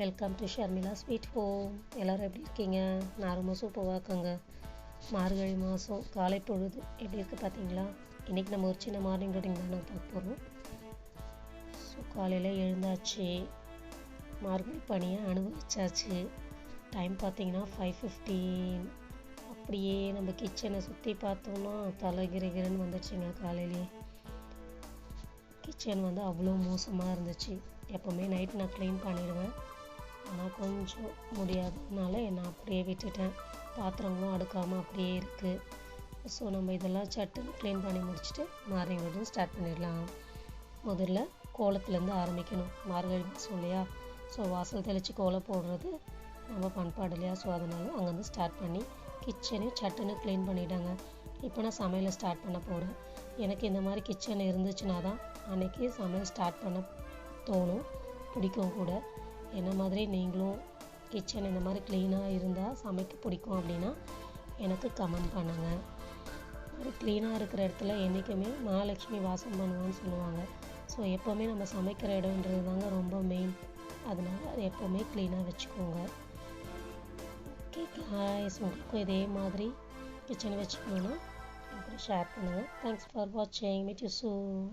Welcome to Sharmila sweet home. எல்லோரும் எப்படி இருக்கீங்க? நான் ரொம்ப சூப்பராக இருக்கேங்க. மார்கழி மாதம் காலை பொழுது எப்படி இருக்குது பார்த்தீங்களா? இன்றைக்கி நம்ம ஒரு சின்ன மார்னிங் ரொட்டீன் தான் நான் பார்க்க போகிறோம். ஸோ காலையில் எழுந்தாச்சு, மார்கழி பனியை அனுபவிச்சாச்சு. டைம் பார்த்தீங்கன்னா 5:15. அப்படியே நம்ம கிச்சனை சுற்றி பார்த்தோம்னா தலைகிரகிரன்னு வந்துடுச்சுங்க. காலையிலேயே கிச்சன் வந்து அவ்வளோ மோசமாக இருந்துச்சு. எப்போவுமே நைட் நான் க்ளீன் பண்ணிடுவேன், ஆனால் கொஞ்சம் முடியாததுனால நான் அப்படியே விட்டுட்டேன். பாத்திரங்களும் அடுக்காமல் அப்படியே இருக்குது. ஸோ நம்ம இதெல்லாம் சட்டுன்னு க்ளீன் பண்ணி முடிச்சுட்டு மார்னிங் ரொட்டீன் ஸ்டார்ட் பண்ணிடலாம். முதல்ல கோலத்துலேருந்து ஆரம்பிக்கணும். மார்கழி மாதம் இல்லையா? ஸோ வாசல் தெளித்து கோலம் போடுறது நம்ம பண்பாடு இல்லையா? ஸோ அதனால் அங்கேருந்து ஸ்டார்ட் பண்ணி கிச்சனையும் சட்டுன்னு க்ளீன் பண்ணிட்டாங்க. இப்போ நான் சமையலை ஸ்டார்ட் பண்ண போகிறேன். எனக்கு இந்த மாதிரி கிச்சன் இருந்துச்சுன்னா தான் அன்றைக்கி சமையல் ஸ்டார்ட் பண்ண தோணும், பிடிக்கும் கூட. என்ன மாதிரி நீங்களும் கிச்சன் இந்த மாதிரி க்ளீனாக இருந்தால் சமைக்க பிடிக்கும் அப்படின்னா எனக்கு கமெண்ட் பண்ணுங்கள். ஒரு க்ளீனாக இருக்கிற இடத்துல என்றைக்குமே மகாலட்சுமி வாசம் பண்ணுவான்னு சொல்லுவாங்க. ஸோ எப்போவுமே நம்ம சமைக்கிற இடம்ன்றது தாங்க ரொம்ப மெயின். அதனால் அது எப்போவுமே க்ளீனாக வச்சுக்கோங்க. ஓகே காய்ஸ், உங்களுக்கும் இதே மாதிரி கிச்சனை வச்சுக்கணுன்னா அப்புறம் ஷேர் பண்ணுங்கள். தேங்க்ஸ் ஃபார் வாட்சிங். Meet you soon.